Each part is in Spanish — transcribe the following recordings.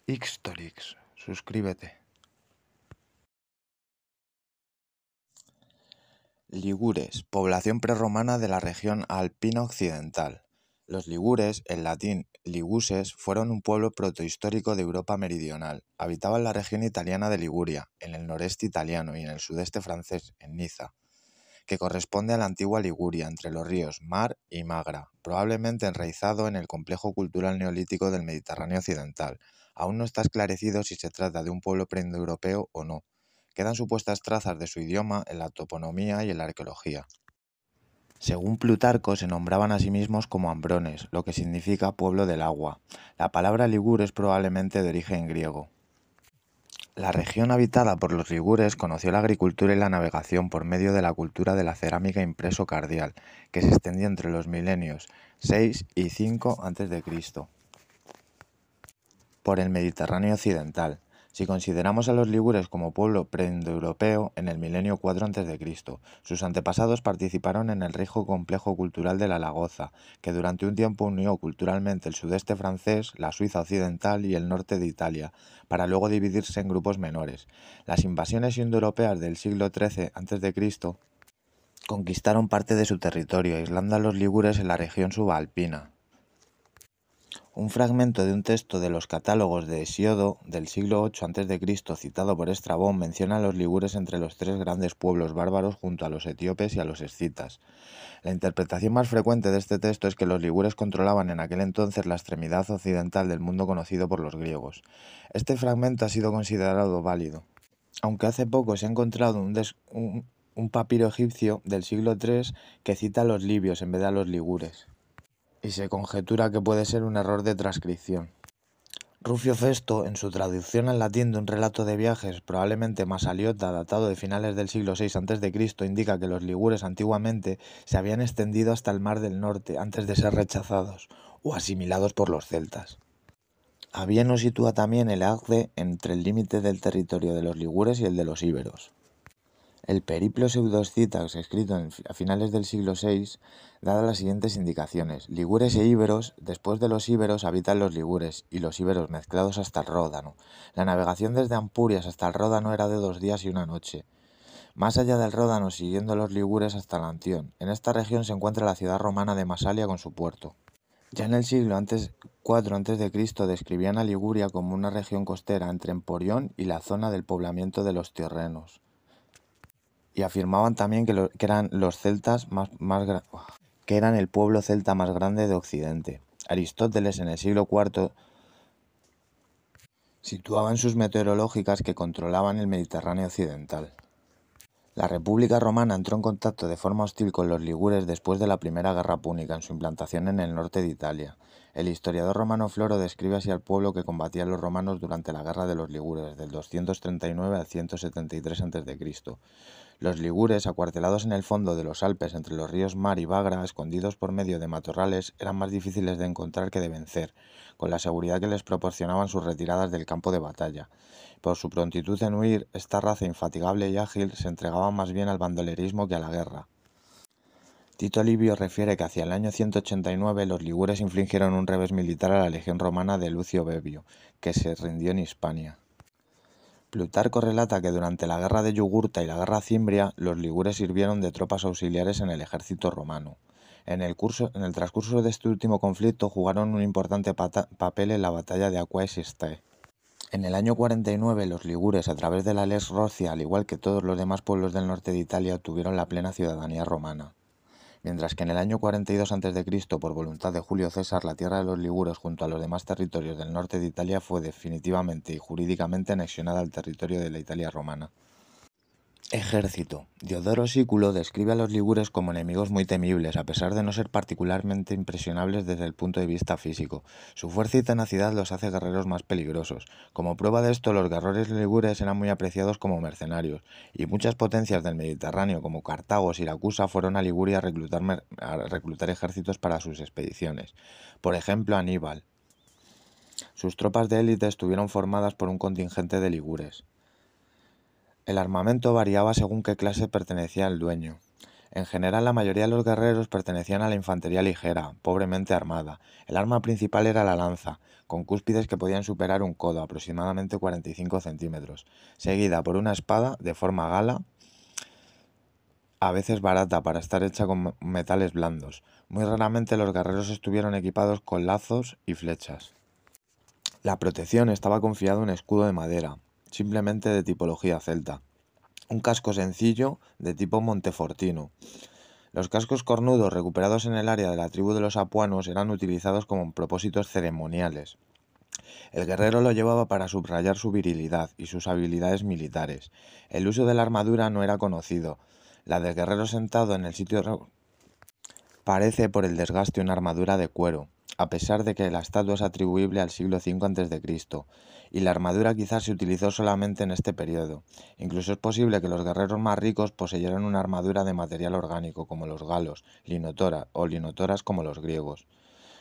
Ixtorix, suscríbete. Ligures, población prerromana de la región alpina occidental. Los ligures, en latín liguses, fueron un pueblo protohistórico de Europa meridional. Habitaban la región italiana de Liguria, en el noreste italiano y en el sudeste francés, en Niza, que corresponde a la antigua Liguria, entre los ríos Mar y Magra, probablemente enraizado en el complejo cultural neolítico del Mediterráneo occidental. Aún no está esclarecido si se trata de un pueblo preindoeuropeo o no. Quedan supuestas trazas de su idioma en la toponimia y en la arqueología. Según Plutarco, se nombraban a sí mismos como ambrones, lo que significa pueblo del agua. La palabra ligur es probablemente de origen griego. La región habitada por los ligures conoció la agricultura y la navegación por medio de la cultura de la cerámica impreso cardial, que se extendió entre los milenios 6 y 5 a.C. por el Mediterráneo occidental. Si consideramos a los ligures como pueblo preindoeuropeo, en el milenio 4 a.C., sus antepasados participaron en el rico complejo cultural de la Lagoza, que durante un tiempo unió culturalmente el sudeste francés, la Suiza occidental y el norte de Italia, para luego dividirse en grupos menores. Las invasiones indoeuropeas del siglo XIII a.C. conquistaron parte de su territorio, aislando a los ligures en la región subalpina. Un fragmento de un texto de los catálogos de Hesíodo del siglo VIII a.C., citado por Estrabón, menciona a los ligures entre los tres grandes pueblos bárbaros junto a los etíopes y a los escitas. La interpretación más frecuente de este texto es que los ligures controlaban en aquel entonces la extremidad occidental del mundo conocido por los griegos. Este fragmento ha sido considerado válido, aunque hace poco se ha encontrado un papiro egipcio del siglo III que cita a los libios en vez de a los ligures, y se conjetura que puede ser un error de transcripción. Rufio Festo, en su traducción al latín de un relato de viajes, probablemente Masaliota, datado de finales del siglo VI a.C., indica que los ligures antiguamente se habían extendido hasta el Mar del Norte antes de ser rechazados o asimilados por los celtas. Avienno sitúa también el Agde entre el límite del territorio de los ligures y el de los íberos. El Periplo Pseudo-Escitax, escrito a finales del siglo VI, da las siguientes indicaciones: ligures e íberos, después de los íberos habitan los ligures, y los íberos mezclados hasta el Ródano. La navegación desde Ampurias hasta el Ródano era de 2 días y 1 noche. Más allá del Ródano, siguiendo los ligures hasta el Antión. En esta región se encuentra la ciudad romana de Masalia con su puerto. Ya en el siglo IV a.C. describían a Liguria como una región costera entre Emporión y la zona del poblamiento de los Tirrenos. Y afirmaban también que eran los celtas que eran el pueblo celta más grande de Occidente. Aristóteles, en el siglo IV, situaba en sus meteorológicas que controlaban el Mediterráneo occidental. La República Romana entró en contacto de forma hostil con los ligures después de la Primera Guerra Púnica en su implantación en el norte de Italia. El historiador romano Floro describe así al pueblo que combatía a los romanos durante la Guerra de los Ligures, del 239 al 173 a.C. Los ligures, acuartelados en el fondo de los Alpes entre los ríos Mar y Bagra, escondidos por medio de matorrales, eran más difíciles de encontrar que de vencer, con la seguridad que les proporcionaban sus retiradas del campo de batalla. Por su prontitud en huir, esta raza infatigable y ágil se entregaba más bien al bandolerismo que a la guerra. Tito Livio refiere que hacia el año 189 los ligures infligieron un revés militar a la legión romana de Lucio Bebio, que se rindió en Hispania. Plutarco relata que durante la guerra de Yugurta y la guerra cimbria, los ligures sirvieron de tropas auxiliares en el ejército romano. En el transcurso de este último conflicto jugaron un importante papel en la batalla de Aquae Sestae. En el año 49, los ligures, a través de la Lex Rocia, al igual que todos los demás pueblos del norte de Italia, obtuvieron la plena ciudadanía romana. Mientras que en el año 42 a.C., por voluntad de Julio César, la tierra de los ligures junto a los demás territorios del norte de Italia fue definitivamente y jurídicamente anexionada al territorio de la Italia romana. Ejército. Diodoro Sículo describe a los ligures como enemigos muy temibles, a pesar de no ser particularmente impresionables desde el punto de vista físico. Su fuerza y tenacidad los hace guerreros más peligrosos. Como prueba de esto, los guerreros ligures eran muy apreciados como mercenarios, y muchas potencias del Mediterráneo, como Cartago o Siracusa, fueron a Liguria a reclutar ejércitos para sus expediciones. Por ejemplo, Aníbal. Sus tropas de élite estuvieron formadas por un contingente de ligures. El armamento variaba según qué clase pertenecía al dueño. En general, la mayoría de los guerreros pertenecían a la infantería ligera, pobremente armada. El arma principal era la lanza, con cúspides que podían superar un codo, aproximadamente 45 centímetros, seguida por una espada de forma gala, a veces barata para estar hecha con metales blandos. Muy raramente los guerreros estuvieron equipados con lazos y flechas. La protección estaba confiada en un escudo de madera, simplemente de tipología celta. Un casco sencillo de tipo montefortino. Los cascos cornudos recuperados en el área de la tribu de los apuanos eran utilizados como propósitos ceremoniales. El guerrero lo llevaba para subrayar su virilidad y sus habilidades militares. El uso de la armadura no era conocido. La del guerrero sentado en el sitio parece por el desgaste una armadura de cuero, a pesar de que la estatua es atribuible al siglo V a.C., y la armadura quizás se utilizó solamente en este periodo. Incluso es posible que los guerreros más ricos poseyeran una armadura de material orgánico, como los galos, linotora o linotoras como los griegos.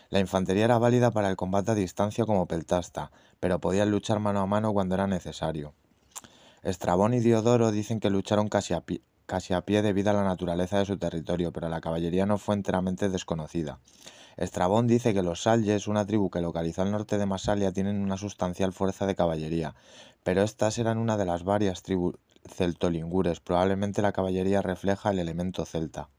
La infantería era válida para el combate a distancia como peltasta, pero podían luchar mano a mano cuando era necesario. Estrabón y Diodoro dicen que lucharon casi a pie debido a la naturaleza de su territorio, pero la caballería no fue enteramente desconocida. Estrabón dice que los Salles, una tribu que localizó al norte de Masalia, tienen una sustancial fuerza de caballería, pero estas eran una de las varias tribus celtolingures. Probablemente la caballería refleja el elemento celta.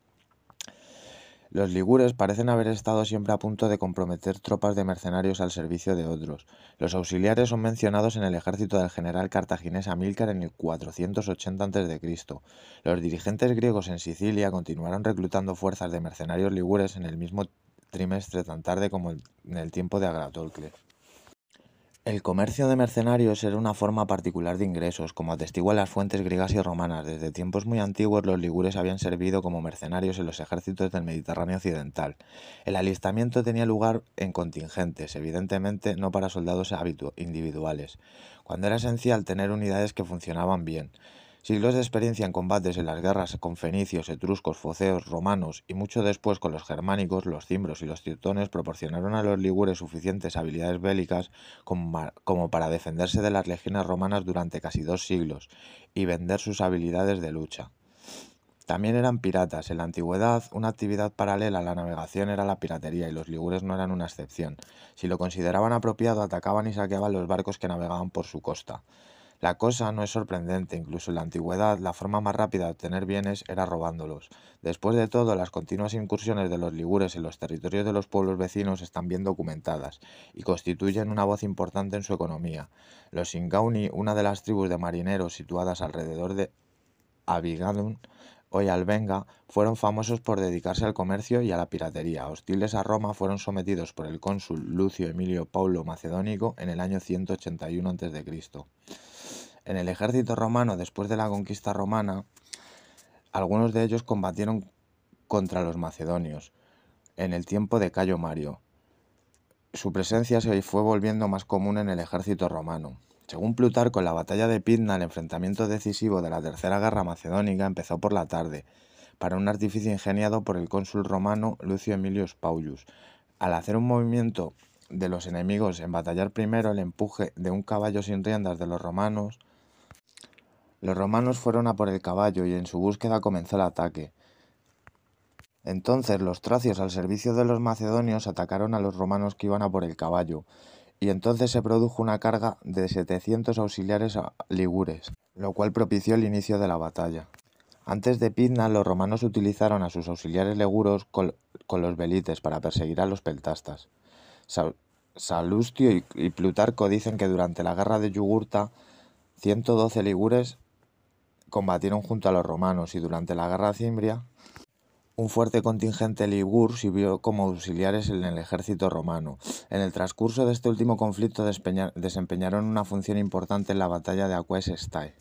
Los ligures parecen haber estado siempre a punto de comprometer tropas de mercenarios al servicio de otros. Los auxiliares son mencionados en el ejército del general cartaginés Amílcar en el 480 a.C. Los dirigentes griegos en Sicilia continuaron reclutando fuerzas de mercenarios ligures en el mismo trimestre tan tarde como en el tiempo de Agratocles. El comercio de mercenarios era una forma particular de ingresos, como atestiguan las fuentes griegas y romanas. Desde tiempos muy antiguos los ligures habían servido como mercenarios en los ejércitos del Mediterráneo occidental. El alistamiento tenía lugar en contingentes, evidentemente no para soldados individuales, cuando era esencial tener unidades que funcionaban bien. Siglos de experiencia en combates en las guerras con fenicios, etruscos, foceos, romanos y mucho después con los germánicos, los cimbros y los teutones proporcionaron a los ligures suficientes habilidades bélicas como para defenderse de las legiones romanas durante casi 2 siglos y vender sus habilidades de lucha. También eran piratas. En la antigüedad, una actividad paralela a la navegación era la piratería y los ligures no eran una excepción. Si lo consideraban apropiado, atacaban y saqueaban los barcos que navegaban por su costa. La cosa no es sorprendente, incluso en la antigüedad la forma más rápida de obtener bienes era robándolos. Después de todo, las continuas incursiones de los ligures en los territorios de los pueblos vecinos están bien documentadas y constituyen una voz importante en su economía. Los Singauni, una de las tribus de marineros situadas alrededor de Abigadun, hoy Albenga, fueron famosos por dedicarse al comercio y a la piratería. Hostiles a Roma, fueron sometidos por el cónsul Lucio Emilio Paulo Macedónico en el año 181 a.C. En el ejército romano, después de la conquista romana, algunos de ellos combatieron contra los macedonios en el tiempo de Cayo Mario. Su presencia se fue volviendo más común en el ejército romano. Según Plutarco, en la batalla de Pydna, el enfrentamiento decisivo de la Tercera Guerra Macedónica empezó por la tarde, para un artificio ingeniado por el cónsul romano Lucio Emilius Paullus. Al hacer un movimiento de los enemigos en batallar primero, el empuje de un caballo sin riendas de los romanos fueron a por el caballo y en su búsqueda comenzó el ataque. Entonces los tracios al servicio de los macedonios atacaron a los romanos que iban a por el caballo, y entonces se produjo una carga de 700 auxiliares ligures, lo cual propició el inicio de la batalla. Antes de Pydna, los romanos utilizaron a sus auxiliares leguros con los velites para perseguir a los peltastas. Salustio y Plutarco dicen que durante la guerra de Yugurta, 112 ligures combatieron junto a los romanos, y durante la guerra cimbria, un fuerte contingente ligur sirvió como auxiliares en el ejército romano. En el transcurso de este último conflicto desempeñaron una función importante en la batalla de Aquae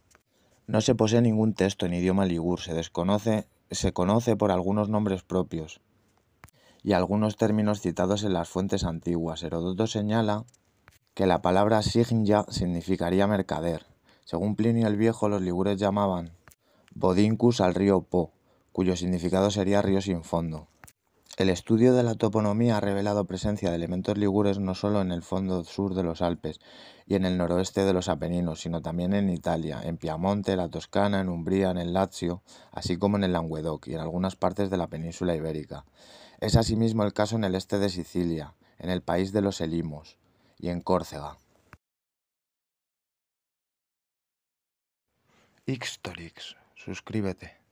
No se posee ningún texto en idioma ligur, se conoce por algunos nombres propios y algunos términos citados en las fuentes antiguas. Heródoto señala que la palabra signia significaría mercader. Según Plinio el Viejo, los ligures llamaban Bodincus al río Po, cuyo significado sería río sin fondo. El estudio de la toponimia ha revelado presencia de elementos ligures no solo en el fondo sur de los Alpes y en el noroeste de los Apeninos, sino también en Italia, en Piamonte, la Toscana, en Umbría, en el Lazio, así como en el Languedoc y en algunas partes de la península ibérica. Es asimismo el caso en el este de Sicilia, en el país de los Elimos y en Córcega. Ixtorix, suscríbete.